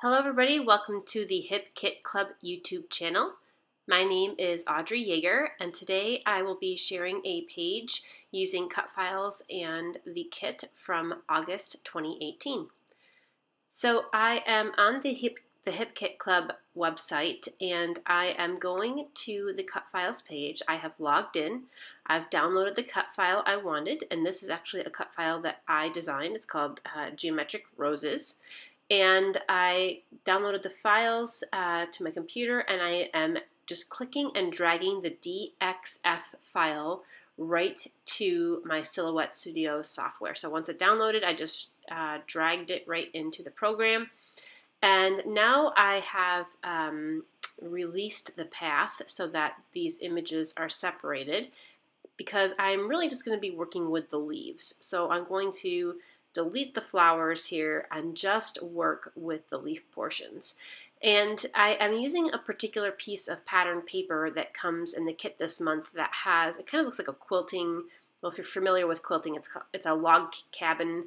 Hello everybody, welcome to the Hip Kit Club YouTube channel. My name is Audrey Yeager and today I will be sharing a page using cut files and the kit from August 2018. So I am on the Hip Kit Club website and I am going to the cut files page. I have logged in, I've downloaded the cut file I wanted, and this is actually a cut file that I designed. It's called Geometric Roses. And I downloaded the files to my computer, and I am just clicking and dragging the DXF file right to my Silhouette Studio software. So once it downloaded, I just dragged it right into the program. And now I have released the path so that these images are separated, because I'm really just going to be working with the leaves. So I'm going to delete the flowers here and just work with the leaf portions. And I am using a particular piece of pattern paper that comes in the kit this month that has, it kind of looks like a quilting, well, if you're familiar with quilting, it's a log cabin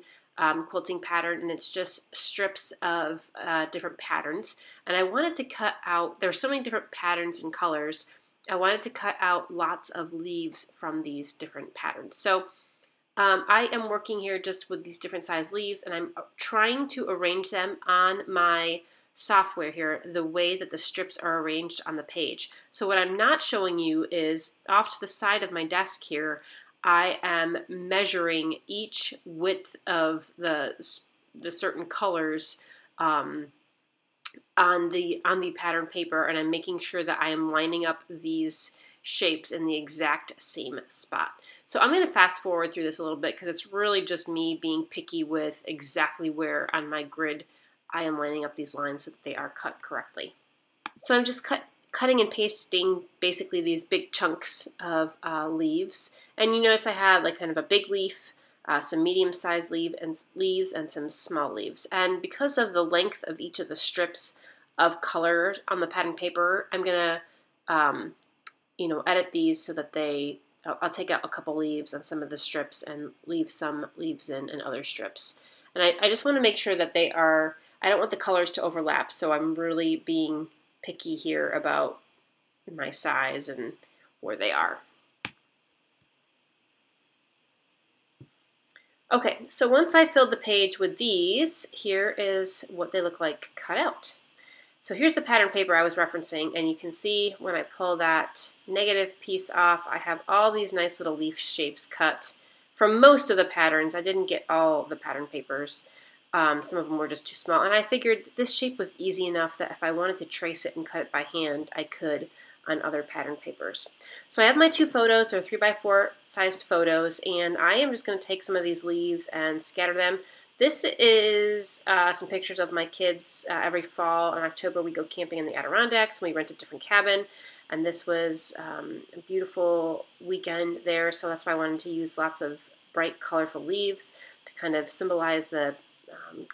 quilting pattern, and it's just strips of different patterns. And I wanted to cut out, there's so many different patterns and colors, I wanted to cut out lots of leaves from these different patterns. So I am working here just with these different size leaves, and I'm trying to arrange them on my software here the way that the strips are arranged on the page. So what I'm not showing you is off to the side of my desk here, I am measuring each width of the certain colors on the pattern paper, and I'm making sure that I am lining up these shapes in the exact same spot. So I'm going to fast forward through this a little bit because it's really just me being picky with exactly where on my grid I am lining up these lines so that they are cut correctly. So I'm just cutting and pasting basically these big chunks of leaves. And you notice I have like kind of a big leaf, some medium-sized leaves, and some small leaves. And because of the length of each of the strips of color on the pattern paper, I'm going to edit these so that I'll take out a couple leaves on some of the strips and leave some leaves in other strips. And I just want to make sure that I don't want the colors to overlap, so I'm really being picky here about my size and where they are. Okay, so once I filled the page with these, here is what they look like cut out. So here's the pattern paper I was referencing, and you can see when I pull that negative piece off, I have all these nice little leaf shapes cut from most of the patterns. I didn't get all the pattern papers. Some of them were just too small, and I figured this shape was easy enough that if I wanted to trace it and cut it by hand, I could on other pattern papers. So I have my two photos. They're 3x4 sized photos, and I am just going to take some of these leaves and scatter them. This is some pictures of my kids. Every fall in October we go camping in the Adirondacks, and we rent a different cabin, and this was a beautiful weekend there, so that's why I wanted to use lots of bright colorful leaves to kind of symbolize the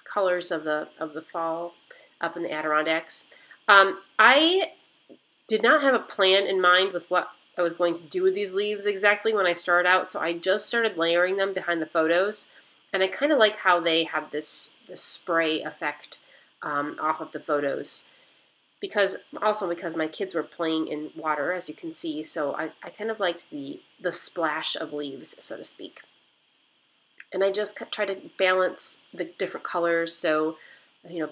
colors of the fall up in the Adirondacks. I did not have a plan in mind with what I was going to do with these leaves exactly when I started out, so I just started layering them behind the photos. And I kind of like how they have this spray effect off of the photos, because my kids were playing in water, as you can see, so I kind of liked the splash of leaves, so to speak. And I just try to balance the different colors, so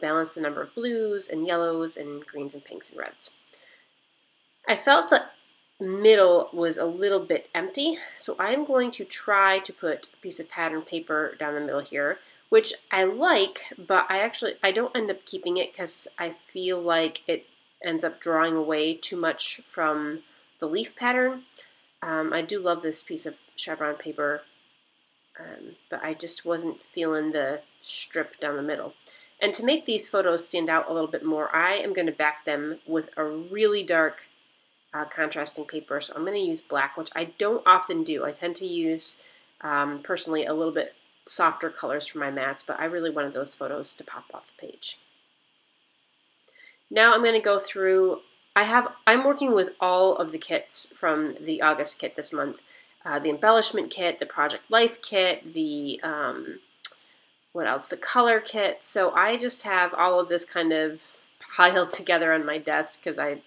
balance the number of blues and yellows and greens and pinks and reds. I felt the middle was a little bit empty, so I'm going to try to put a piece of pattern paper down the middle here, which I like, but I don't end up keeping it because I feel like it ends up drawing away too much from the leaf pattern. I do love this piece of chevron paper, but I just wasn't feeling the strip down the middle. And to make these photos stand out a little bit more, I am going to back them with a really dark contrasting paper, so I'm going to use black, which I don't often do. I tend to use, personally, a little bit softer colors for my mats, but I really wanted those photos to pop off the page. Now I'm going to go through, I'm working with all of the kits from the August kit this month. The embellishment kit, the Project Life kit, the what else? The color kit. So I just have all of this kind of piled together on my desk because I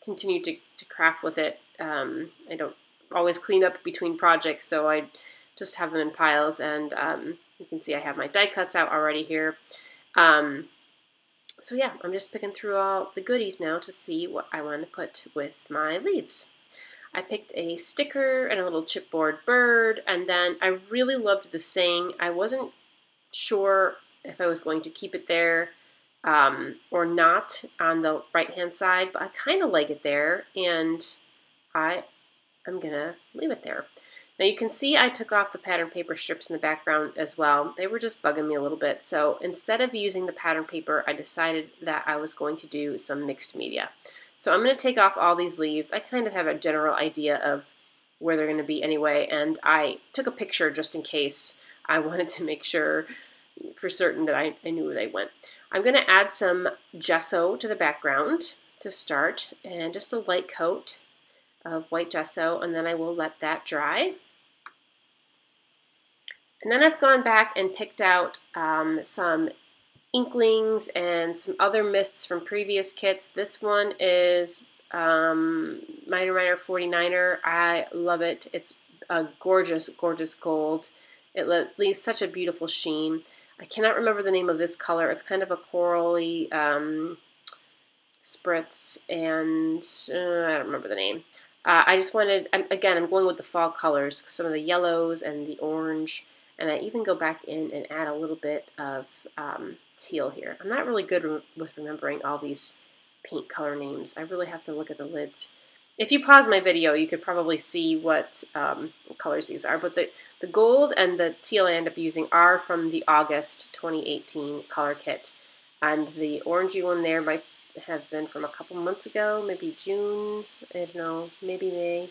continue to craft with it. I don't always clean up between projects, so I just have them in piles. And you can see I have my die cuts out already here. So yeah, I'm just picking through all the goodies now to see what I want to put with my leaves. I picked a sticker and a little chipboard bird, and then I really loved the saying. I wasn't sure if I was going to keep it there or not on the right-hand side, but I kind of like it there, and I'm going to leave it there. Now you can see I took off the pattern paper strips in the background as well. They were just bugging me a little bit, so instead of using the pattern paper, I decided that I was going to do some mixed media. So I'm going to take off all these leaves. I kind of have a general idea of where they're going to be anyway, and I took a picture just in case. I wanted to make sure for certain that I knew where they went. I'm going to add some gesso to the background to start, and just a light coat of white gesso, and then I will let that dry. And then I've gone back and picked out some inklings and some other mists from previous kits. This one is Miner 49er. I love it. It's a gorgeous, gorgeous gold. It leaves such a beautiful sheen. I cannot remember the name of this color. It's kind of a corally spritz, and I don't remember the name. I just wanted, again, I'm going with the fall colors, some of the yellows and the orange, and I even go back in and add a little bit of teal here. I'm not really good with remembering all these paint color names. I really have to look at the lids. If you pause my video, you could probably see what colors these are, but the gold and the teal I end up using are from the August 2018 color kit, and the orangey one there might have been from a couple months ago, maybe June, I don't know, maybe May.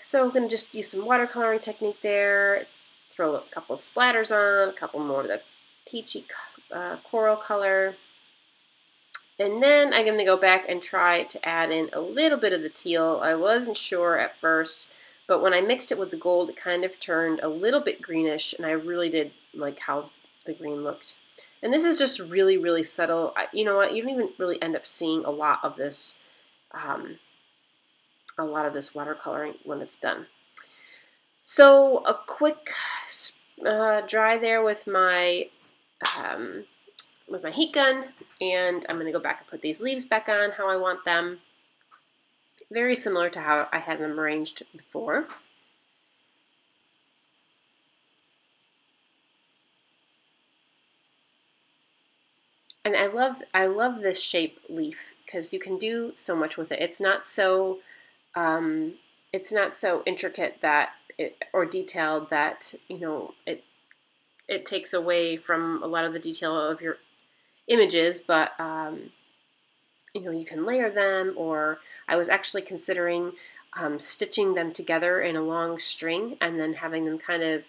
So I'm going to just use some watercoloring technique there, throw a couple of splatters on, a couple more of the peachy coral color. And then I'm going to go back and try to add in a little bit of the teal. I wasn't sure at first, but when I mixed it with the gold, it kind of turned a little bit greenish, and I really did like how the green looked. And this is just really, really subtle. You know what? You don't even really end up seeing a lot of this watercoloring when it's done. So a quick dry there with my heat gun, and I'm going to go back and put these leaves back on how I want them. Very similar to how I had them arranged before. And I love this shape leaf because you can do so much with it. It's not so intricate that or detailed that, you know, it takes away from a lot of the detail of your images, but you know, you can layer them, or I was actually considering stitching them together in a long string and then having them kind of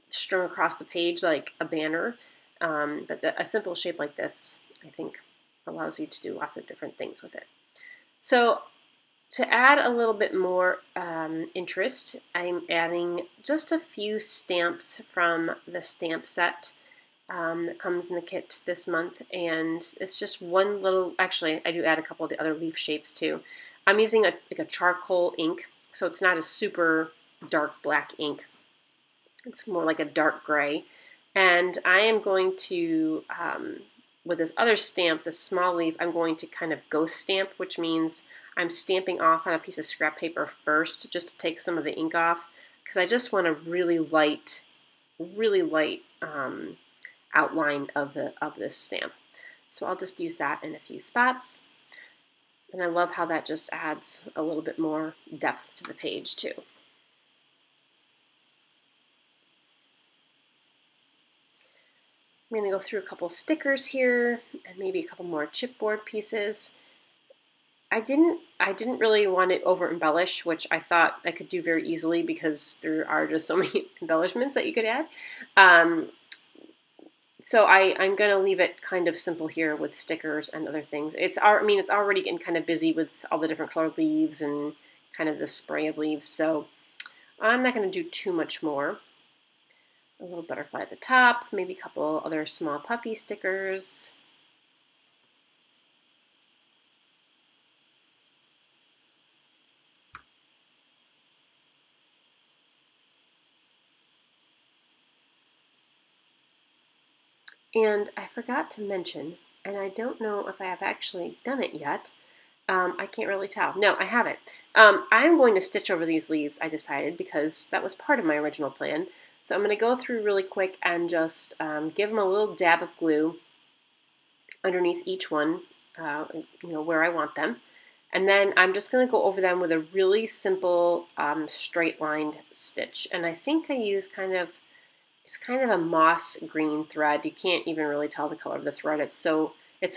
strung across the page like a banner. But a simple shape like this, I think, allows you to do lots of different things with it. So to add a little bit more interest, I'm adding just a few stamps from the stamp set that comes in the kit this month, and it's just one little, actually I do add a couple of the other leaf shapes too. I'm using like a charcoal ink, so it's not a super dark black ink. It's more like a dark gray. And I am going to, with this other stamp, this small leaf, I'm going to kind of ghost stamp, which means I'm stamping off on a piece of scrap paper first just to take some of the ink off, because I just want a really light outline of this stamp. So I'll just use that in a few spots. And I love how that just adds a little bit more depth to the page too. I'm going to go through a couple stickers here and maybe a couple more chipboard pieces. I didn't really want to over embellish, which I thought I could do very easily because there are just so many embellishments that you could add. So I'm going to leave it kind of simple here with stickers and other things. It's already getting kind of busy with all the different colored leaves and kind of the spray of leaves, so I'm not going to do too much more. a little butterfly at the top, maybe a couple other small puffy stickers. And I forgot to mention, and I don't know if I have actually done it yet. I can't really tell. No, I haven't. I'm going to stitch over these leaves, I decided, because that was part of my original plan. So I'm going to go through really quick and just give them a little dab of glue underneath each one, where I want them. And then I'm just going to go over them with a really simple straight lined stitch. And I think I use it's kind of a moss green thread. You can't even really tell the color of the thread. It's so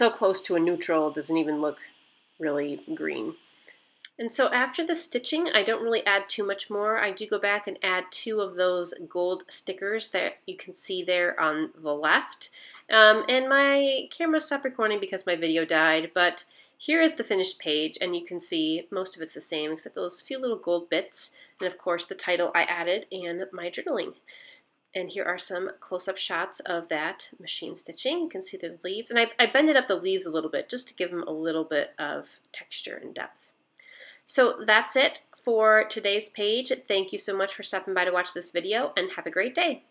close to a neutral, it doesn't even look really green. And so after the stitching, I don't really add too much more. I do go back and add 2 of those gold stickers that you can see there on the left. And my camera stopped recording because my video died, but here is the finished page, and you can see most of it's the same except those few little gold bits, and of course the title I added and my journaling. And here are some close-up shots of that machine stitching. You can see the leaves, and I bended up the leaves a little bit just to give them a little bit of texture and depth. So that's it for today's page. Thank you so much for stopping by to watch this video, and have a great day.